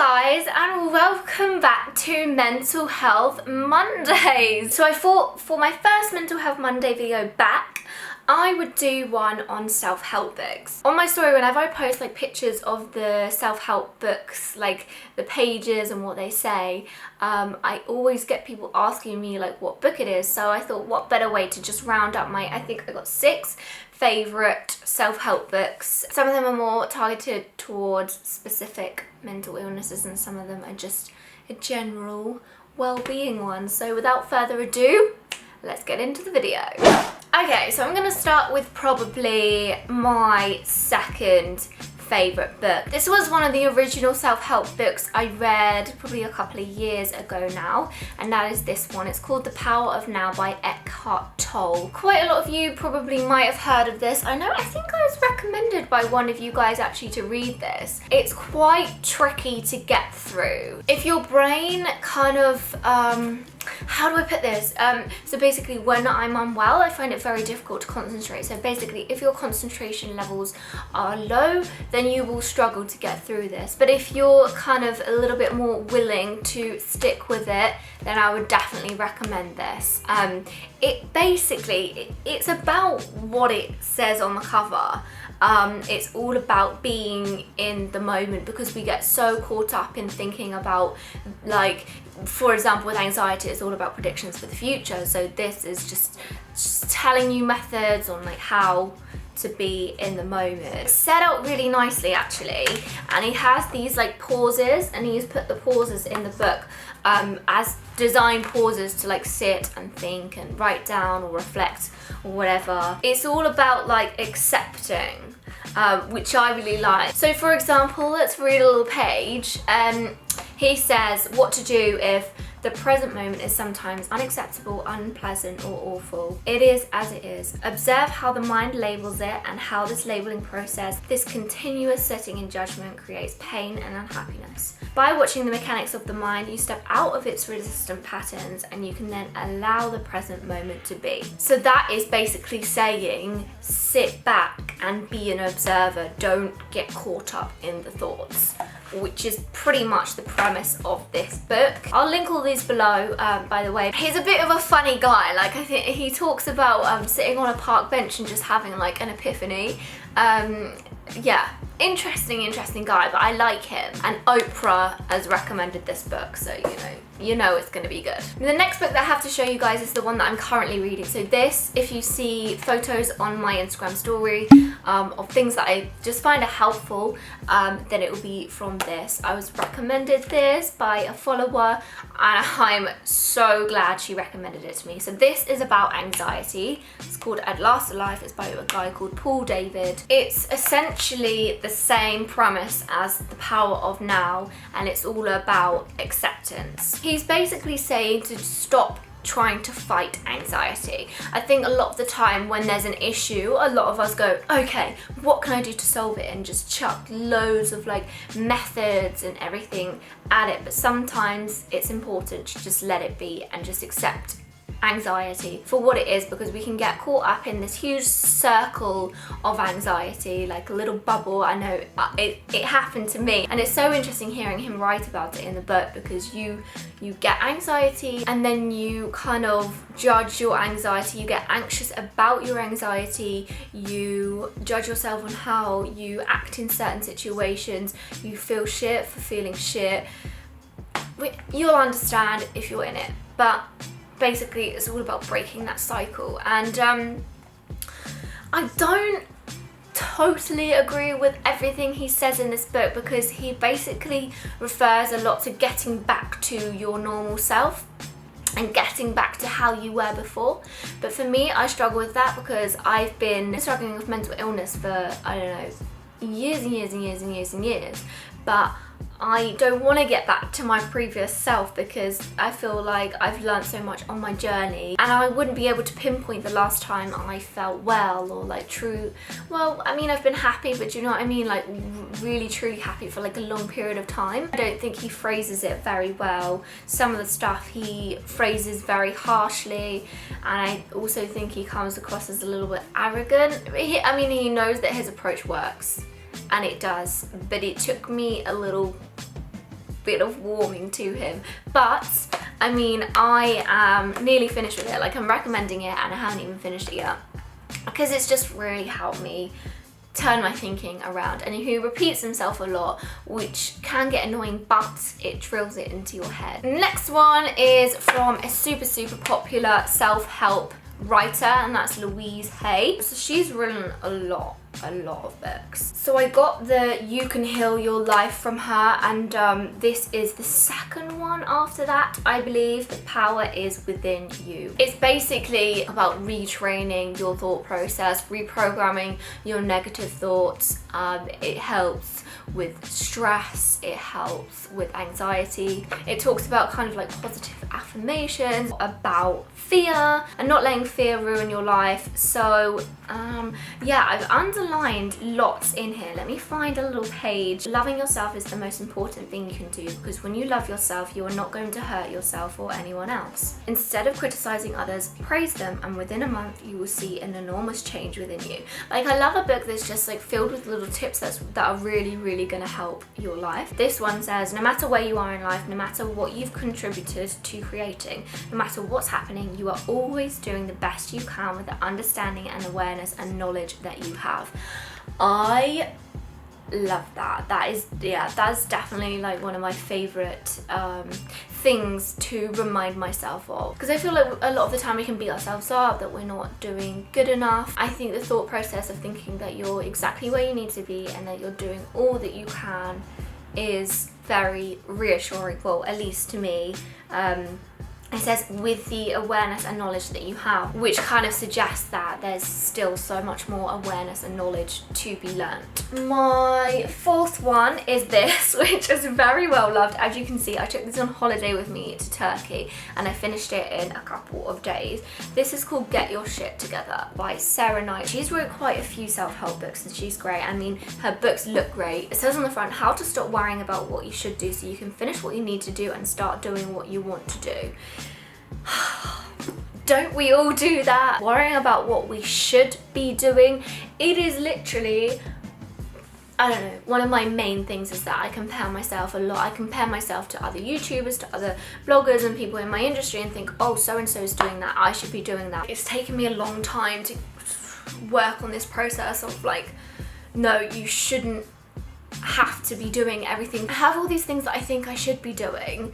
guys, and welcome back to Mental Health Mondays. So I thought for my first Mental Health Monday video back, I would do one on self-help books. On my story, whenever I post like pictures of the self-help books, like the pages and what they say, I always get people asking me like what book it is. So I thought what better way to just round up my, I think I got 6 favourite self-help books. Some of them are more targeted towards specific mental illnesses and some of them are just a general well-being one. So without further ado, let's get into the video. Okay, so I'm going to start with probably my second favourite book. This was one of the original self-help books I read probably a couple of years ago now, and that is this one. It's called The Power of Now by Eckhart Tolle. Quite a lot of you probably might have heard of this. I know, I think I was recommended by one of you guys actually to read this. It's quite tricky to get through. If your brain kind of, how do I put this? So basically when I'm unwell, I find it very difficult to concentrate. So basically if your concentration levels are low, then you will struggle to get through this. But if you're kind of a little bit more willing to stick with it, then I would definitely recommend this. It's about what it says on the cover. It's all about being in the moment because we get so caught up in thinking about, like, for example, with anxiety, it's all about predictions for the future. So this is just telling you methods on like how to be in the moment. It's set out really nicely actually, and he has these like pauses, and he's put the pauses in the book as design pauses to like sit and think and write down or reflect or whatever. It's all about like accepting, which I really like. So for example, let's read a little page. He says what to do if the present moment is sometimes unacceptable, unpleasant or awful. It is as it is. Observe how the mind labels it and how this labeling process, this continuous sitting in judgment, creates pain and unhappiness. By watching the mechanics of the mind, you step out of its resistant patterns and you can then allow the present moment to be. So that is basically saying sit back and be an observer. Don't get caught up in the thoughts, which is pretty much the premise of this book. I'll link all these below, by the way. He's a bit of a funny guy. Like, I think he talks about sitting on a park bench and just having like an epiphany. Yeah, interesting guy, but I like him. And Oprah has recommended this book, so you know it's gonna be good. The next book that I have to show you guys is the one that I'm currently reading. So this, if you see photos on my Instagram story of things that I just find are helpful, then it will be from this. I was recommended this by a follower and I'm so glad she recommended it to me. So this is about anxiety. It's called At Last Alive. It's by a guy called Paul David. It's essentially the same premise as The Power of Now, and it's all about acceptance. He's basically saying to stop trying to fight anxiety. I think a lot of the time when there's an issue, a lot of us go, okay, what can I do to solve it? And just chuck loads of like methods and everything at it. But sometimes it's important to just let it be and just accept anxiety for what it is, because we can get caught up in this huge circle of anxiety, like a little bubble. I know it happened to me, and it's so interesting hearing him write about it in the book, because you get anxiety and then you kind of judge your anxiety, you get anxious about your anxiety, you judge yourself on how you act in certain situations, you feel shit for feeling shit. You'll understand if you're in it, but basically it's all about breaking that cycle. And I don't totally agree with everything he says in this book, because he basically refers a lot to getting back to your normal self and getting back to how you were before. But for me, I struggle with that because I've been struggling with mental illness for, I don't know, years and years and years and years and years. But I don't want to get back to my previous self because I feel like I've learned so much on my journey, and I wouldn't be able to pinpoint the last time I felt well or like well, I mean, I've been happy, but do you know what I mean? Like really truly happy for like a long period of time. I don't think he phrases it very well. Some of the stuff he phrases very harshly, and I also think he comes across as a little bit arrogant. I mean, he knows that his approach works, and it does, but it took me a little bit of warming to him. But I mean, I am nearly finished with it. Like, I'm recommending it and I haven't even finished it yet because it's just really helped me turn my thinking around. And he repeats himself a lot, which can get annoying, but it drills it into your head. Next one is from a super popular self-help writer, and that's Louise. So she's written a lot of books. So I got the You Can Heal Your Life from her, and this is the second one after that, I believe. The Power Is Within You. It's basically about retraining your thought process, reprogramming your negative thoughts. It helps with stress, it helps with anxiety. It talks about kind of like positive affirmations, about fear and not letting fear ruin your life. So yeah, I've underlined lots in here. Let me find a little page. Loving yourself is the most important thing you can do, because when you love yourself, you are not going to hurt yourself or anyone else. Instead of criticizing others, praise them, and within a month you will see an enormous change within you. Like, I love a book that's just like filled with little tips that are really going to help your life. This one says, no matter where you are in life, no matter what you've contributed to creating, no matter what's happening, you are always doing the best you can with the understanding and awareness and knowledge that you have. I love that. That's definitely like one of my favorite things to remind myself of, because I feel like a lot of the time we can beat ourselves up that we're not doing good enough. I think the thought process of thinking that you're exactly where you need to be and that you're doing all that you can is very reassuring, well, at least to me. It says with the awareness and knowledge that you have, which kind of suggests that there's still so much more awareness and knowledge to be learnt. My fourth one is this, which is very well loved. As you can see, I took this on holiday with me to Turkey and I finished it in a couple of days. This is called Get Your Shit Together by Sarah Knight. She's wrote quite a few self-help books and she's great. I mean, her books look great. It says on the front, how to stop worrying about what you should do so you can finish what you need to do and start doing what you want to do. Don't we all do that? Worrying about what we should be doing. It is literally, I don't know, one of my main things is that I compare myself a lot. I compare myself to other YouTubers, to other bloggers and people in my industry and think, oh, so-and-so is doing that, I should be doing that. It's taken me a long time to work on this process of like, no, you shouldn't have to be doing everything. I have all these things that I think I should be doing,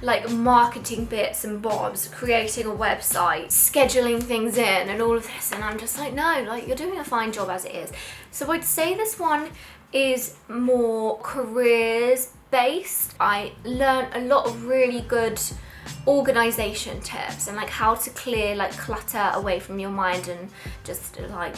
like marketing bits and bobs, creating a website, scheduling things in and all of this, and I'm just like, no, like, you're doing a fine job as it is. So I'd say this one is more careers based. I learned a lot of really good organization tips and like how to clear like clutter away from your mind and just like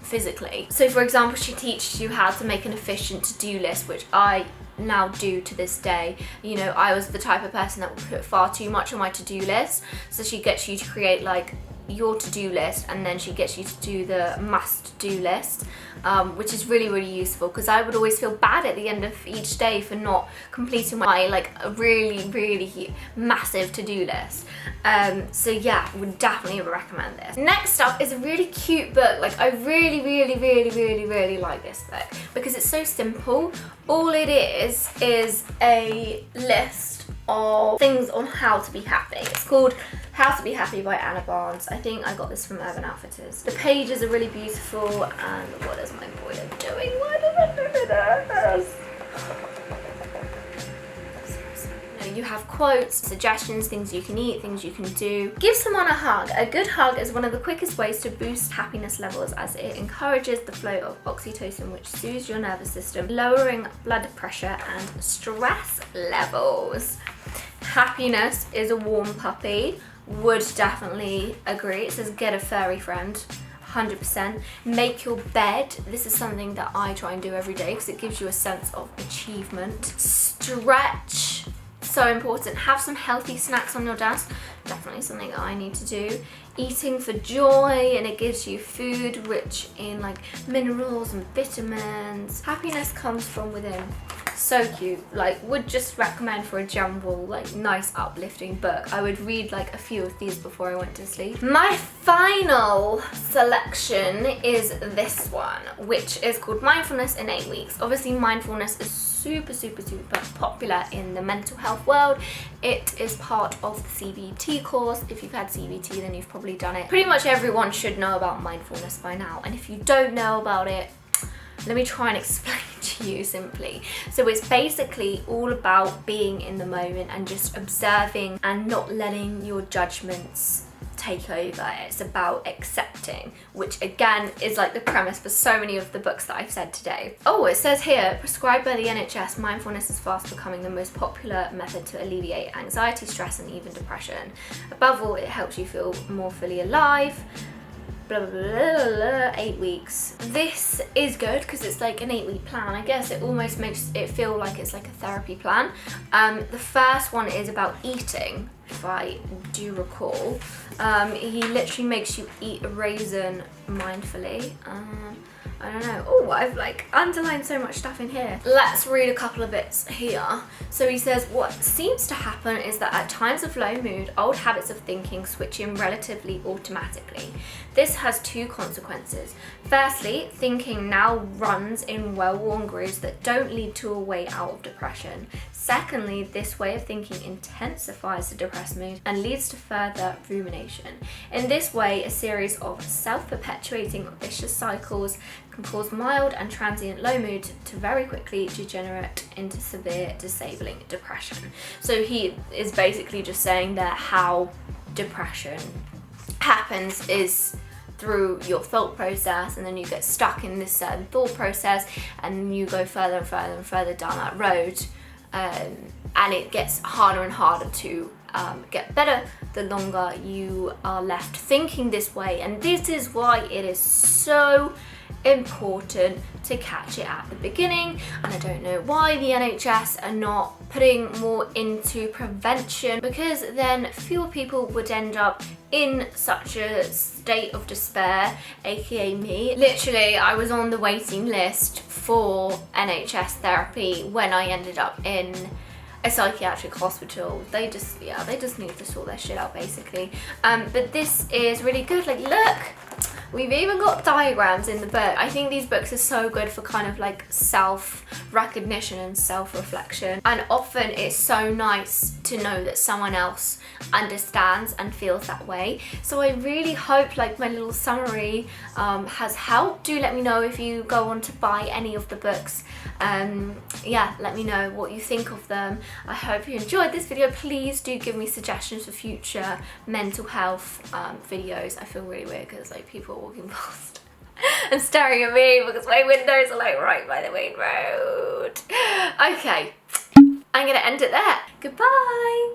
physically. So for example, she teaches you how to make an efficient to-do list, which I now do to this day. You know, I was the type of person that would put far too much on my to-do list, so she gets you to create like your to-do list and then she gets you to do the must-do list, which is really useful, because I would always feel bad at the end of each day for not completing my like a really massive to-do list. So yeah, would definitely recommend this. Next up is a really cute book. Like, I really like this book because it's so simple. All it is a list of things on how to be happy. It's called How to Be Happy by Anna Barnes. I think I got this from Urban Outfitters. The pages are really beautiful, and what is my boy doing? Why does it do this? You have quotes, suggestions, things you can eat, things you can do. Give someone a hug. A good hug is one of the quickest ways to boost happiness levels, as it encourages the flow of oxytocin, which soothes your nervous system, lowering blood pressure and stress levels. Happiness is a warm puppy. Would definitely agree. It says get a furry friend. 100%. Make your bed. This is something that I try and do every day because it gives you a sense of achievement. Stretch. So important. Have some healthy snacks on your desk. Definitely something that I need to do. Eating for joy, and it gives you food rich in like minerals and vitamins. Happiness comes from within. So cute. Like, would just recommend for a general like nice uplifting book. I would read like a few of these before I went to sleep. My final selection is this one, which is called Mindfulness in 8 Weeks. Obviously mindfulness is super popular in the mental health world. It is part of the CBT course. If you've had CBT, then you've probably done it. Pretty much everyone should know about mindfulness by now, and if you don't know about it, let me try and explain to you simply. So it's basically all about being in the moment and just observing and not letting your judgments take over. It's about accepting, which again is like the premise for so many of the books that I've said today. Oh, it says here, prescribed by the NHS, mindfulness is fast becoming the most popular method to alleviate anxiety, stress, and even depression. Above all, it helps you feel more fully alive. Blah, blah, blah, blah, 8 weeks. This is good because it's like an 8-week plan. I guess it almost makes it feel like it's like a therapy plan. The first one is about eating, if I do recall. He literally makes you eat a raisin mindfully. I don't know. Oh, I've like underlined so much stuff in here. Let's read a couple of bits here. So he says, what seems to happen is that at times of low mood, old habits of thinking switch in relatively automatically. This has two consequences. Firstly, thinking now runs in well-worn grooves that don't lead to a way out of depression. Secondly, this way of thinking intensifies the depressed mood and leads to further rumination. In this way, a series of self-perpetuating vicious cycles can cause mild and transient low mood to very quickly degenerate into severe disabling depression. So he is basically just saying that how depression happens is through your thought process, and then you get stuck in this certain thought process and you go further and further and further down that road, and it gets harder and harder to get better the longer you are left thinking this way. And this is why it is so important to catch it at the beginning. And I don't know why the NHS are not putting more into prevention, because then fewer people would end up in such a state of despair, aka me. Literally, I was on the waiting list for NHS therapy when I ended up in a psychiatric hospital. They just need to sort their shit out basically. But this is really good. Like, look, we've even got diagrams in the book. I think these books are so good for kind of like self-recognition and self-reflection. And often it's so nice to know that someone else understands and feels that way. So I really hope like my little summary has helped. Do let me know if you go on to buy any of the books. Yeah, let me know what you think of them. I hope you enjoyed this video. Please do give me suggestions for future mental health videos. I feel really weird because like people are walking past and staring at me because my windows are like right by the main road. Okay, I'm gonna end it there. Goodbye.